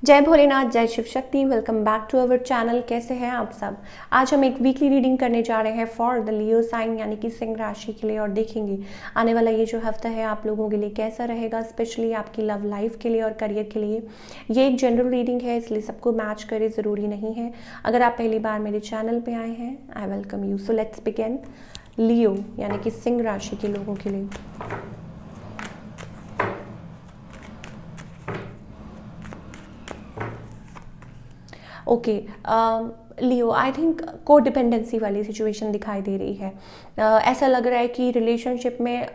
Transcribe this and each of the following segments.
जय भोलेनाथ, जय Shiv Shakti. Welcome back to our channel. कैसे हैं आप सब। आज हम एक वीकली रीडिंग करने जा रहे हैं फॉर द लियो साइन यानी कि सिंह राशि के लिए, और देखेंगे आने वाला ये जो हफ्ता है आप लोगों के लिए कैसा रहेगा, स्पेशली आपकी लव लाइफ के लिए और करियर के लिए। ये एक जनरल रीडिंग है, इसलिए सबको मैच करे ज़रूरी नहीं है। अगर आप पहली बार मेरे चैनल पर आए हैं, I welcome you. So let's begin. Leo यानी कि सिंह राशि के लोगों के लिए। ओके, लियो आई थिंक को डिपेंडेंसी वाली सिचुएशन दिखाई दे रही है। ऐसा लग रहा है कि रिलेशनशिप में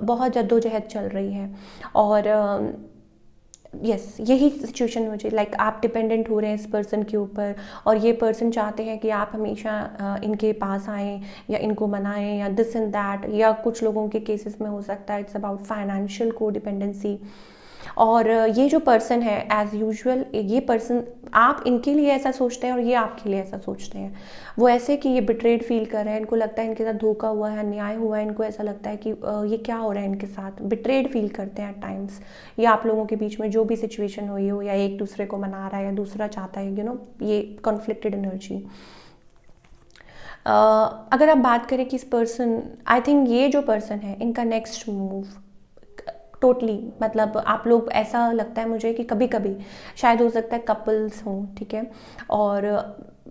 बहुत जद्दोजहद चल रही है, और यस यही सिचुएशन मुझे लाइक आप डिपेंडेंट हो रहे हैं इस पर्सन के ऊपर, और ये पर्सन चाहते हैं कि आप हमेशा इनके पास आएँ या इनको मनाएं या दिस एंड दैट, या कुछ लोगों के केसेस में हो सकता है इट्स अबाउट फाइनेंशियल को डिपेंडेंसी। और ये जो पर्सन है एज़ यूजुअल, ये पर्सन आप इनके लिए ऐसा सोचते हैं और ये आपके लिए ऐसा सोचते हैं। वो ऐसे कि ये बिट्रेड फील कर रहे हैं, इनको लगता है इनके साथ धोखा हुआ है, अन्याय हुआ है, इनको ऐसा लगता है कि ये क्या हो रहा है इनके साथ। बिट्रेड फील करते हैं एट टाइम्स, या आप लोगों के बीच में जो भी सिचुएशन हुई हो, या एक दूसरे को मना रहा है या दूसरा चाहता है, ये कॉन्फ्लिक्टेड एनर्जी। अगर आप बात करें कि इस पर्सन, आई थिंक ये जो पर्सन है इनका नेक्स्ट मूव टोटली मतलब आप लोग, ऐसा लगता है मुझे कि कभी कभी शायद हो सकता है कपल्स हों, ठीक है, और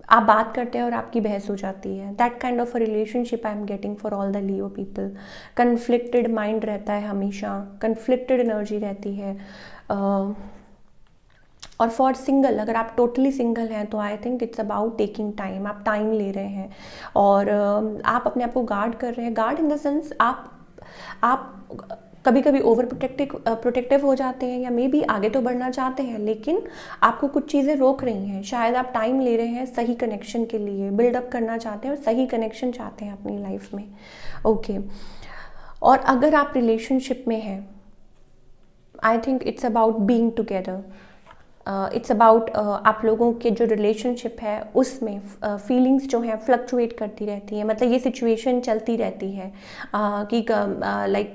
आप बात करते हैं और आपकी बहस हो जाती है। That kind of a relationship I am getting for all the Leo people. Conflicted mind रहता है हमेशा, कन्फ्लिक्टेड एनर्जी रहती है। और फॉर सिंगल, अगर आप टोटली सिंगल हैं तो I think it's about taking time. आप टाइम ले रहे हैं और आप अपने आप को गार्ड कर रहे हैं। गार्ड इन द सेंस आप कभी कभी ओवर प्रोटेक्टिव हो जाते हैं, या मे बी आगे तो बढ़ना चाहते हैं लेकिन आपको कुछ चीज़ें रोक रही हैं। शायद आप टाइम ले रहे हैं सही कनेक्शन के लिए, बिल्डअप करना चाहते हैं और सही कनेक्शन चाहते हैं अपनी लाइफ में। ओके, और अगर आप रिलेशनशिप में हैं, I think it's about being together. It's about आप लोगों के जो रिलेशनशिप है उसमें फीलिंग्स जो हैं फ्लक्चुएट करती रहती हैं। मतलब ये सिचुएशन चलती रहती है कि लाइक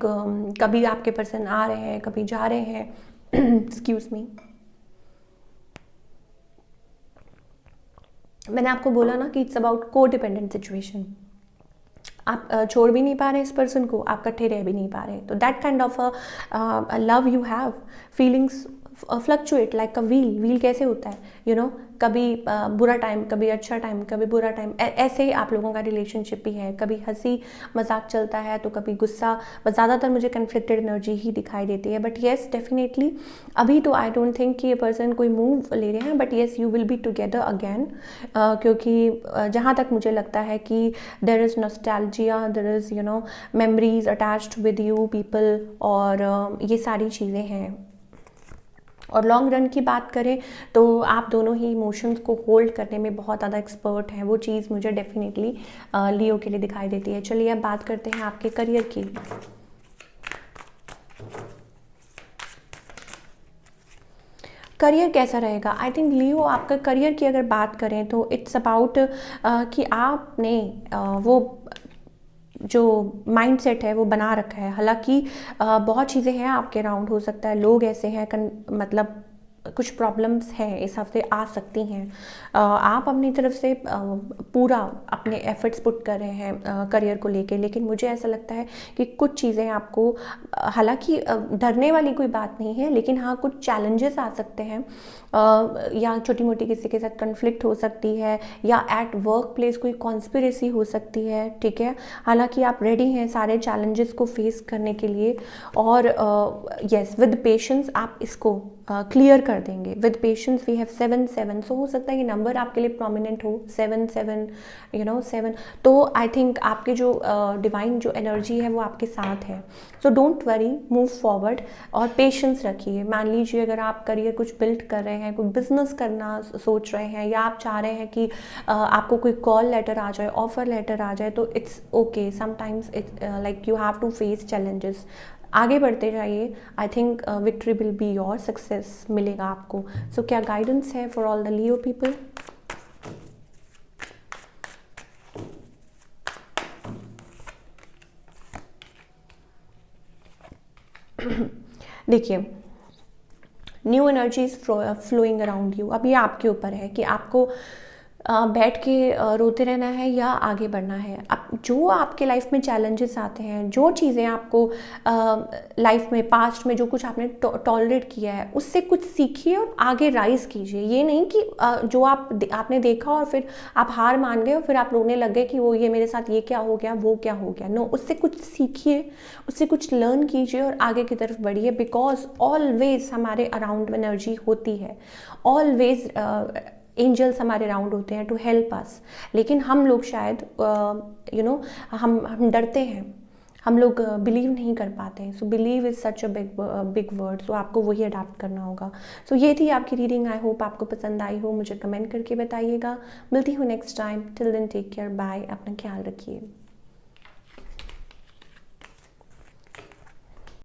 कभी आपके पर्सन आ रहे हैं, कभी जा रहे हैं। एक्सक्यूज मी, मैंने आपको बोला ना कि इट्स अबाउट को डिपेंडेंट सिचुएशन। आप छोड़ भी नहीं पा रहे इस पर्सन को, आप इकट्ठे रह भी नहीं पा रहे। तो that kind of a love you have, feelings fluctuate like a wheel कैसे होता है, कभी बुरा टाइम, कभी अच्छा टाइम, कभी बुरा टाइम। ऐसे ही आप लोगों का रिलेशनशिप भी है। कभी हंसी मजाक चलता है तो कभी गुस्सा, बस ज़्यादातर मुझे कन्फ्लिक्टेड एनर्जी ही दिखाई देती है। बट येस डेफिनेटली अभी तो आई डोंट थिंक कि ये पर्सन कोई मूव ले रहे हैं, but yes you will be together again. क्योंकि जहाँ तक मुझे लगता है कि there is nostalgia, there is memories attached with you people, और ये सारी चीज़ें हैं। और लॉन्ग रन की बात करें तो आप दोनों ही इमोशंस को होल्ड करने में बहुत ज़्यादा एक्सपर्ट हैं। वो चीज़ मुझे डेफिनेटली लियो के लिए दिखाई देती है। चलिए अब बात करते हैं आपके करियर की। करियर कैसा रहेगा। आई थिंक लियो आपका करियर की अगर बात करें तो इट्स अबाउट कि आपने वो जो माइंडसेट है वो बना रखा है। हालांकि बहुत चीज़ें हैं आपके अराउंड, हो सकता है लोग ऐसे हैं, मतलब कुछ प्रॉब्लम्स हैं इस हफ्ते आ सकती हैं। आप अपनी तरफ से पूरा अपने एफर्ट्स पुट कर रहे हैं करियर को लेके, लेकिन मुझे ऐसा लगता है कि कुछ चीज़ें आपको, हालांकि डरने वाली कोई बात नहीं है, लेकिन हाँ कुछ चैलेंजेस आ सकते हैं, या छोटी मोटी किसी के साथ कन्फ्लिक्ट हो सकती है, या एट वर्क प्लेस कोई कॉन्स्पिरेसी हो सकती है, ठीक है। हालांकि आप रेडी हैं सारे चैलेंजेस को फेस करने के लिए, और यस विद पेशेंस आप इसको क्लियर कर देंगे। विद पेशेंस वी हैव 7 सो हो सकता है ये नंबर आपके लिए प्रोमिनेंट हो, 7 7। तो आई थिंक आपके जो डिवाइन जो एनर्जी है वो आपके साथ है। So don't worry, move forward और पेशेंस रखिए। मान लीजिए अगर आप करियर कुछ बिल्ड कर रहे हैं, कोई बिजनेस करना सोच रहे हैं, या आप चाह रहे हैं कि आपको कोई कॉल लेटर आ जाए, ऑफर लेटर आ जाए, तो it's okay. Sometimes it's like you have to face challenges. आगे बढ़ते जाइए। I think victory will be your, success मिलेगा आपको। सो क्या गाइडेंस है for all the Leo people. देखिए new energies flowing around you. अब ये आपके ऊपर है कि आपको बैठ के रोते रहना है या आगे बढ़ना है। अब जो आपके लाइफ में चैलेंजेस आते हैं, जो चीज़ें आपको लाइफ में पास्ट में जो कुछ आपने टॉलरेट किया है, उससे कुछ सीखिए और आगे राइज कीजिए। ये नहीं कि जो आपने देखा और फिर आप हार मान गए और फिर आप रोने लग गए कि वो ये मेरे साथ ये क्या हो गया, वो क्या हो गया। नो, उससे कुछ सीखिए, उससे कुछ लर्न कीजिए और आगे की तरफ बढ़िए। बिकॉज ऑलवेज हमारे अराउंड एनर्जी होती है, ऑलवेज एंजल्स हमारे अराउंड होते हैं टू हेल्प अस। लेकिन हम लोग शायद हम डरते हैं, हम लोग बिलीव नहीं कर पाते। So believe is such a big word. So आपको वही अडाप्ट करना होगा। सो ये थी आपकी रीडिंग। आई होप आपको पसंद आई हो। मुझे कमेंट करके बताइएगा। मिलती हूँ next time. Till then take care, bye. अपना ख्याल रखिए।